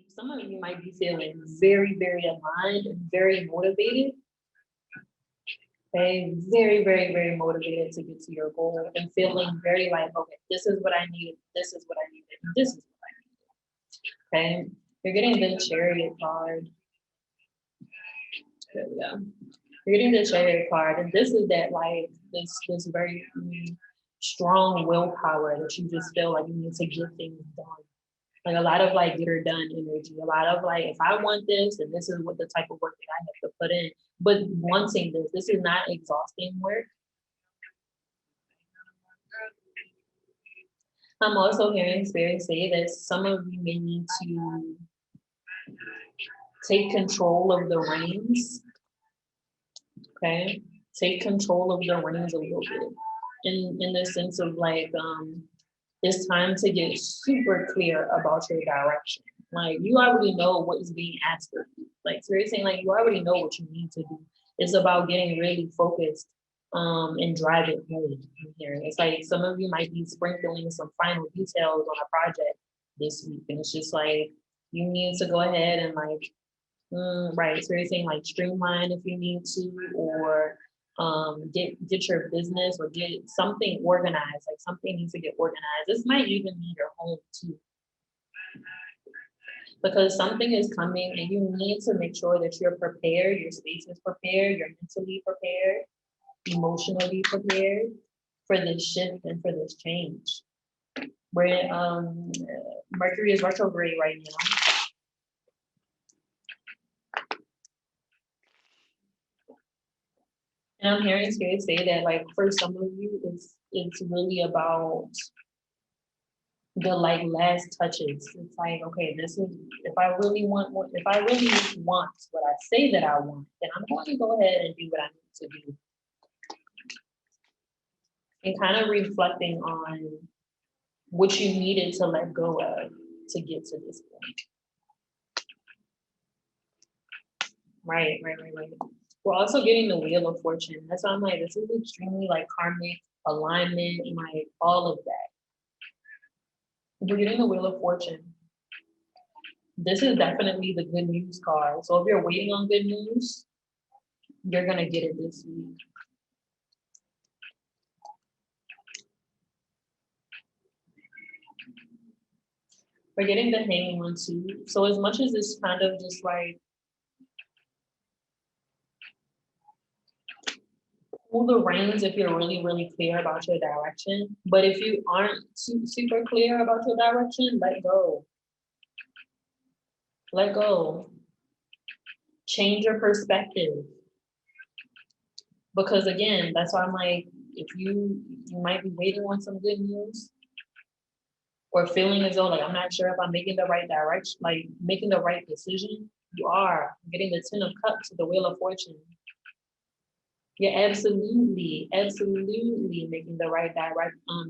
some of you might be feeling very, very aligned and very motivated. Okay, very, very, very motivated to get to your goal and feeling very like, okay, this is what I need, this is what I need, and this is what I need. Okay, you're getting the Chariot card. There we go. You're getting the Chariot card, and this is that like this very strong willpower that you just feel like you need to get things done. Like a lot of like get her done energy, a lot of like, if I want this, and this is what the type of work that I have to put in. But wanting this is not exhausting work. I'm also hearing Spirit say that some of you may need to take control of the reins. Okay, take control of the reins a little bit. In the sense of like, it's time to get super clear about your direction. Like you already know what is being asked of you. Like seriously, like you already know what you need to do. It's about getting really focused and driving home. I'm hearing it's like some of you might be sprinkling some final details on a project this week, and it's just like you need to go ahead and like right. So you're saying like streamline if you need to, or get your business or get something organized. Like something needs to get organized. This might even be your home too, because something is coming and you need to make sure that you're prepared. Your space is prepared. You're mentally prepared, emotionally prepared for this shift and for this change. Where Mercury is retrograde right now. And I'm hearing Spirit say that, like, for some of you, it's really about the like last touches. It's like, okay, this is if I really want what I say that I want, then I'm going to go ahead and do what I need to do. And kind of reflecting on what you needed to let go of to get to this point. Right. We're also getting the Wheel of Fortune. That's why I'm like, this is extremely like karmic alignment, like all of that. We're getting the Wheel of Fortune. This is definitely the good news card. So if you're waiting on good news, you're gonna get it this week. We're getting the Hanging One too. So as much as it's kind of just like pull the reins if you're really, really clear about your direction. But if you aren't super clear about your direction, let go. Let go. Change your perspective. Because again, that's why I'm like, if you might be waiting on some good news or feeling as though like I'm not sure if I'm making the right direction, like making the right decision, you are getting the 10 of Cups to the Wheel of Fortune. You're absolutely making the right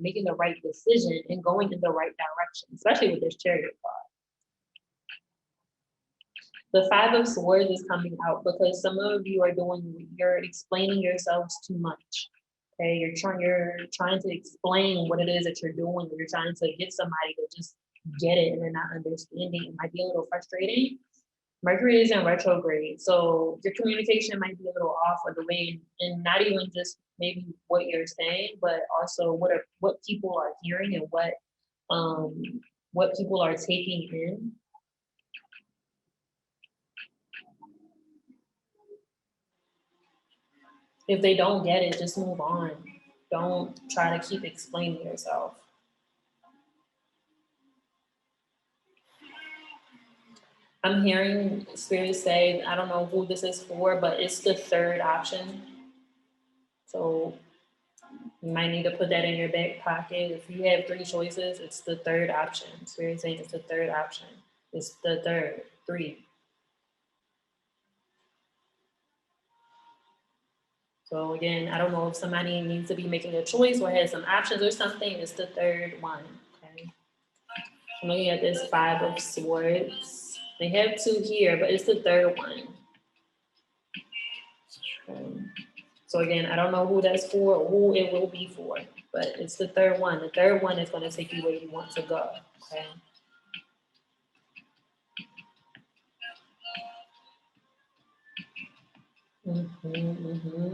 making the right decision and going in the right direction, especially with this Chariot card. The Five of Swords is coming out because some of you you're explaining yourselves too much. Okay, you're trying to explain what it is that you're doing. You're trying to get somebody to just get it and they're not understanding. It might be a little frustrating. Mercury is in retrograde, so your communication might be a little off of the way, and not even just maybe what you're saying, but also what people are hearing and what people are taking in. If they don't get it, just move on. Don't try to keep explaining yourself. I'm hearing Spirit say, I don't know who this is for, but it's the third option. So you might need to put that in your back pocket. If you have 3 choices, it's the third option. Spirit saying it's the third option. It's the third, 3. So again, I don't know if somebody needs to be making a choice or has some options or something. It's the third one. Okay. I'm looking at this 5 of Swords. They have 2 here, but it's the third one. So again, I don't know who that's for or who it will be for, but it's the third one. The third one is going to take you where you want to go. Okay.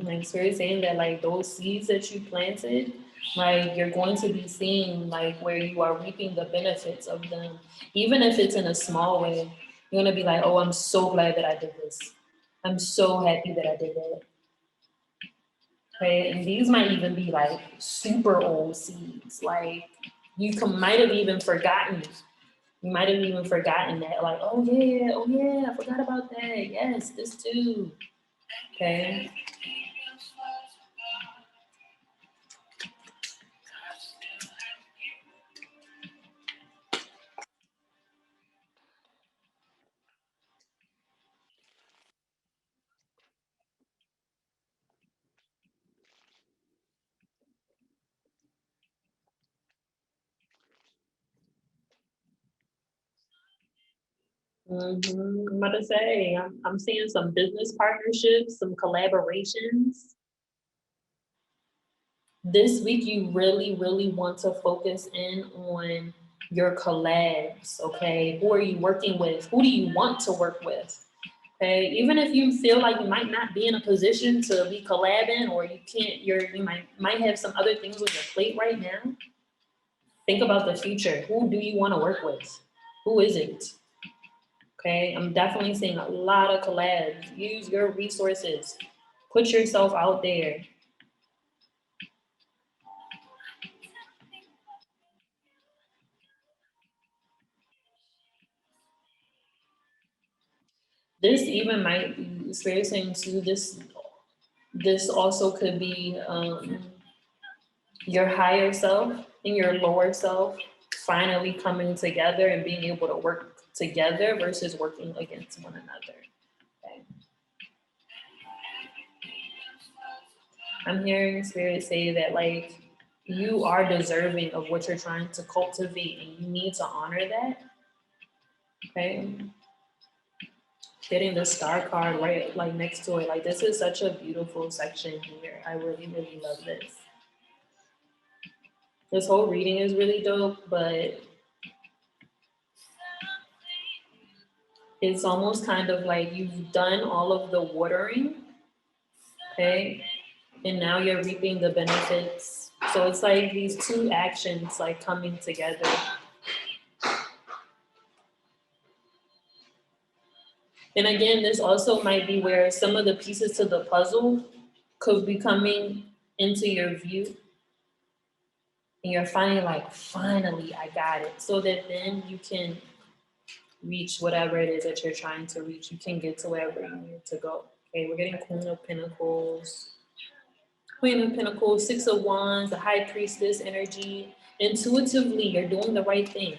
Like Spirit saying that like those seeds that you planted, like you're going to be seeing like where you are reaping the benefits of them, even if it's in a small way. You're gonna be like, oh, I'm so glad that I did this. I'm so happy that I did that. Okay, and these might even be like super old seeds. Like might have even forgotten. You might have even forgotten that. Like, oh yeah, I forgot about that. Yes, this too. Okay. I'm about to say, I'm seeing some business partnerships, some collaborations. This week, you really, really want to focus in on your collabs, okay? Who are you working with? Who do you want to work with? Okay, even if you feel like you might not be in a position to be collabing or you can't, you might have some other things on your plate right now. Think about the future. Who do you want to work with? Who is it? Okay, I'm definitely seeing a lot of collabs. Use your resources. Put yourself out there. This even might be Spirit saying too. This also could be your higher self and your lower self finally coming together and being able to work together versus working against one another. Okay. I'm hearing Spirit say that like you are deserving of what you're trying to cultivate and you need to honor that. Okay. Getting the star card right like next to it. Like this is such a beautiful section here. I really, really love this. This whole reading is really dope, but it's almost kind of like you've done all of the watering, okay? And now you're reaping the benefits. So it's like these two actions like coming together. And again, this also might be where some of the pieces to the puzzle could be coming into your view. And you're finally like, finally, I got it. So that then you can reach whatever it is that you're trying to reach. You can get to wherever you need to go. Okay, we're getting Queen of Pentacles. Queen of Pentacles, Six of Wands, the High Priestess energy. Intuitively, you're doing the right thing.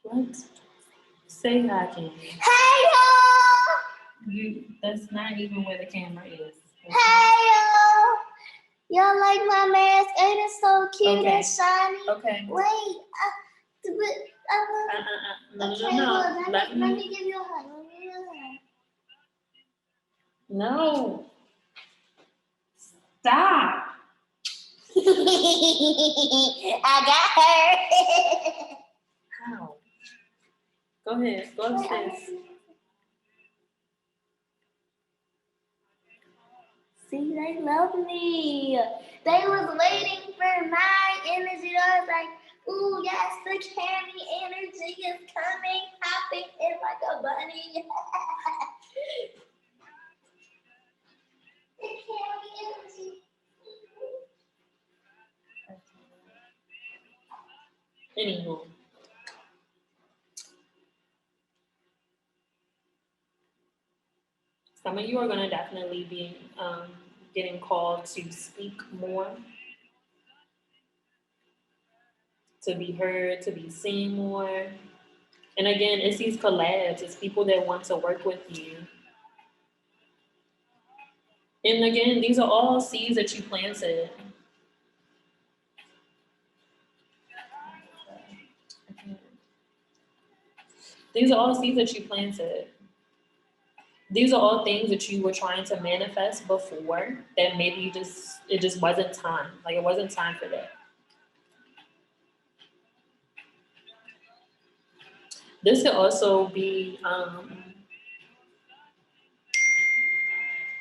What? Say hi, Candy. Hey You. That's not even where the camera is. y'all! Y'all like my mask? Ain't it so cute and shiny? Okay. Wait, No. Let me give you a hug. No. Stop. I got her. How? Go ahead. Go upstairs. See, they love me. They was waiting for my energy. I was like, ooh, yes, the candy energy is coming, hopping in like a bunny. The candy energy. Anywho. Some of you are going to definitely be getting called to speak more, to be heard, to be seen more. And again, it's these collabs, it's people that want to work with you. And again, these are all seeds that you planted. These are all seeds that you planted. These are all things that you were trying to manifest before that maybe it just wasn't time. Like it wasn't time for that. This could also be, I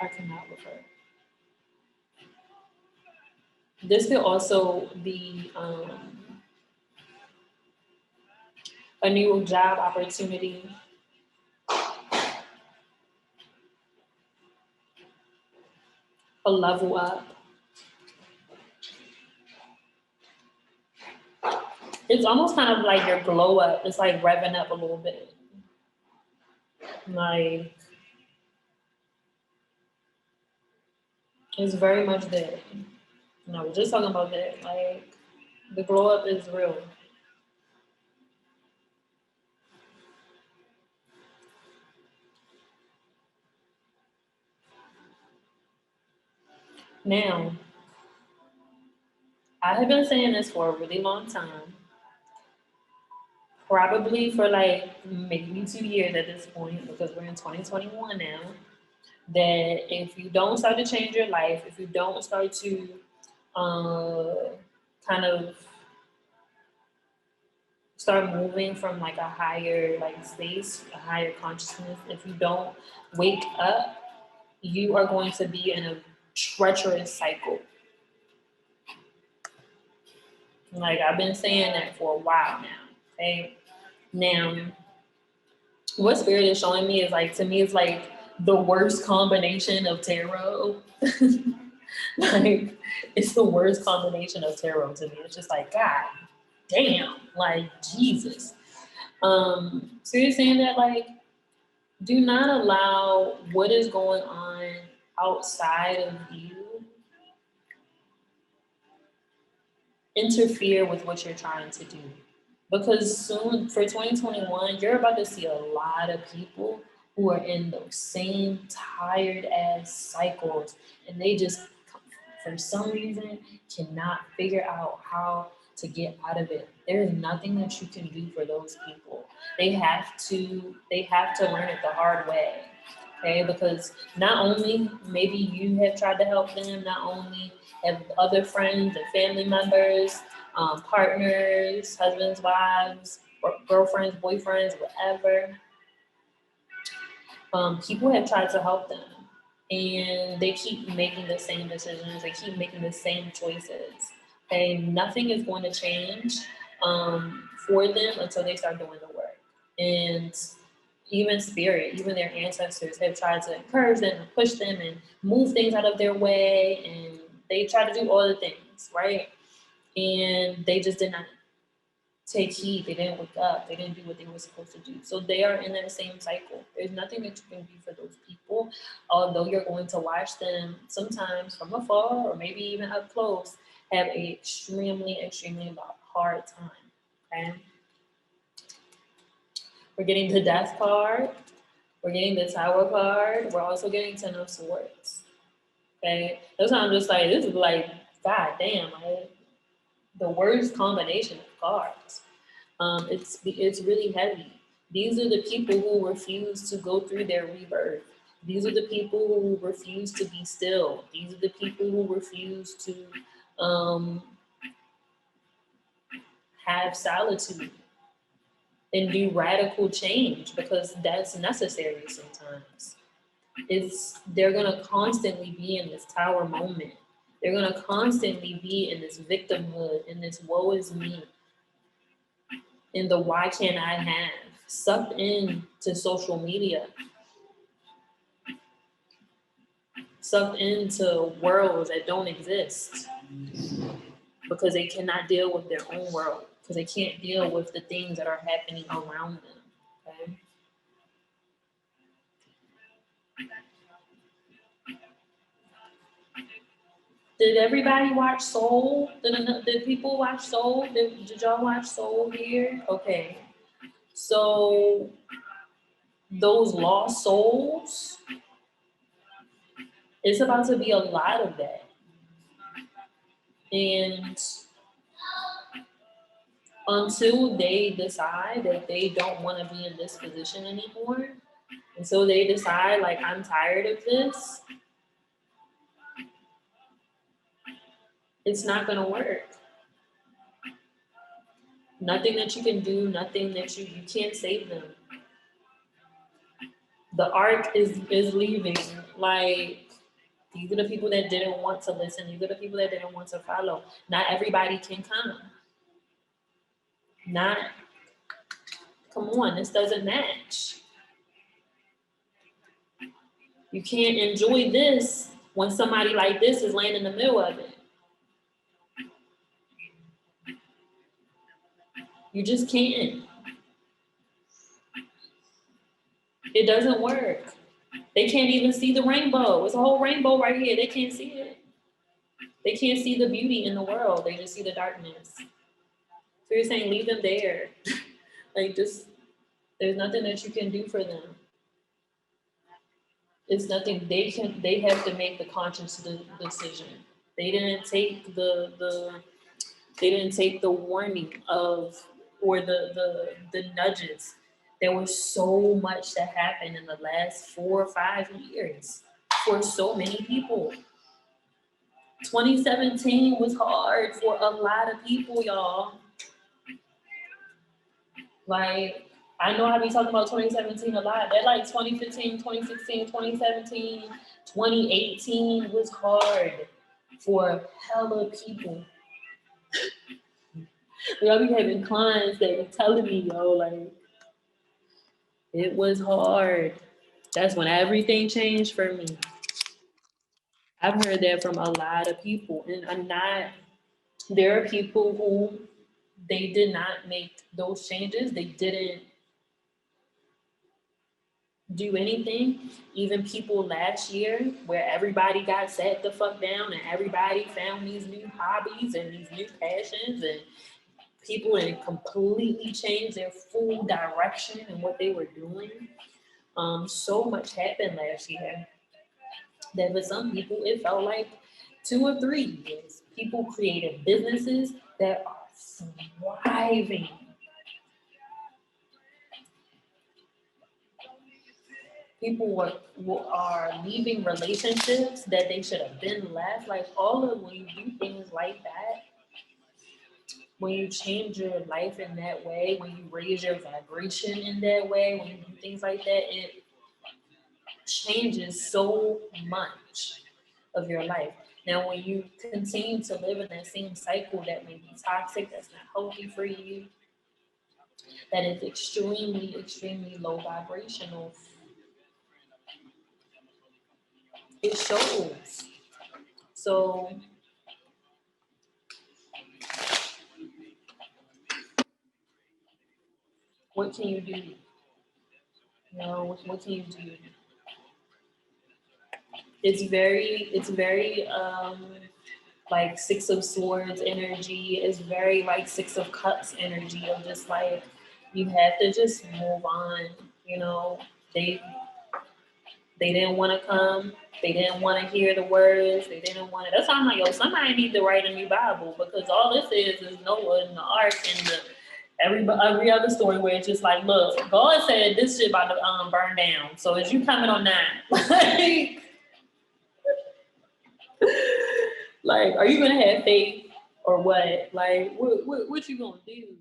cannot refer. This could also be a new job opportunity. A level up. It's almost kind of like your glow up. It's like revving up a little bit. Like, it's very much there. And I was just talking about that. Like, the glow up is real. Now, I have been saying this for a really long time. Probably for like maybe 2 years at this point, because we're in 2021 now. That if you don't start to change your life, if you don't start to kind of start moving from like a higher like space, a higher consciousness, if you don't wake up, you are going to be in a treacherous cycle. Like I've been saying that for a while now. Okay. Now, what spirit is showing me is like, to me, it's like the worst combination of tarot. Like, it's the worst combination of tarot to me. It's just like, God damn, like Jesus. So you're saying that, like, do not allow what is going on outside of you interfere with what you're trying to do. Because soon, for 2021, you're about to see a lot of people who are in those same tired ass cycles, and they just, for some reason, cannot figure out how to get out of it. There is nothing that you can do for those people. They have to learn it the hard way. Okay, because not only maybe you have tried to help them, not only have other friends and family members, partners, husbands, wives, or girlfriends, boyfriends, whatever. People have tried to help them, and they keep making the same decisions. They keep making the same choices. Okay, nothing is going to change for them until they start doing the work. And even spirit, even their ancestors have tried to encourage them and push them and move things out of their way, and they try to do all the things, right? And they just did not take heed. They didn't wake up. They didn't do what they were supposed to do. So they are in that same cycle. There's nothing that you can do for those people, although you're going to watch them sometimes from afar or maybe even up close have an extremely, extremely hard time. Okay. We're getting the death card. We're getting the Tower card. We're also getting Ten of Swords. Okay. That's why I'm just like, this is like, God damn, like the worst combination of cards. It's really heavy. These are the people who refuse to go through their rebirth. These are the people who refuse to be still. These are the people who refuse to have solitude and do radical change, because that's necessary sometimes. They're gonna constantly be in this tower moment. They're gonna constantly be in this victimhood, in this woe is me, in the why can't I have, sucked into social media, sucked into worlds that don't exist because they cannot deal with their own world, because they can't deal with the things that are happening around them. Okay. Did everybody watch Soul? Did people watch Soul? Did y'all watch Soul here? Okay. So those lost souls, it's about to be a lot of that. And until they decide that they don't want to be in this position anymore, until they decide, like, I'm tired of this, it's not going to work. Nothing that you can do, nothing that you can't save them. The ark is leaving. Like, these are the people that didn't want to listen. These are the people that didn't want to follow. Not everybody can come. Not, come on, this doesn't match. You can't enjoy this when somebody like this is laying in the middle of it. You just can't. It doesn't work. They can't even see the rainbow. It's a whole rainbow right here. They can't see it. They can't see the beauty in the world. They just see the darkness. So you're saying leave them there. Like, just, there's nothing that you can do for them. It's nothing they have to make the conscious decision. They didn't take they didn't take the warning of, or the nudges. There was so much that happened in the last 4 or 5 years for so many people. 2017 was hard for a lot of people, y'all. Like, I know I be talking about 2017 a lot. That, like, 2015, 2016, 2017, 2018 was hard for hella people. Y'all be having clients that be telling me, yo, like, it was hard. That's when everything changed for me. I've heard that from a lot of people. And there are people who they did not make those changes. They didn't do anything. Even people last year where everybody got sat the fuck down and everybody found these new hobbies and these new passions, and people had completely changed their full direction and what they were doing. So much happened last year that for some people it felt like 2 or 3 years. People created businesses that are thriving. People are leaving relationships that they should have been left. Like, all of, when you do things like that, when you change your life in that way, when you raise your vibration in that way, when you do things like that, it changes so much of your life. Now, when you continue to live in that same cycle that may be toxic, that's not healthy for you, that is extremely, extremely low vibrational, it shows. So what can you do? You know, what can you do? It's very like 6 of Swords energy. It's very like 6 of Cups energy of just like, you have to just move on. You know, they didn't want to come. They didn't want to hear the words. They didn't want to. That's why I'm like, yo, somebody need to write a new Bible, because all this is Noah and the ark and every other story where it's just like, look, God said this shit about to burn down. So is you coming on that? Like, are you gonna have faith or what? Like, what you gonna do?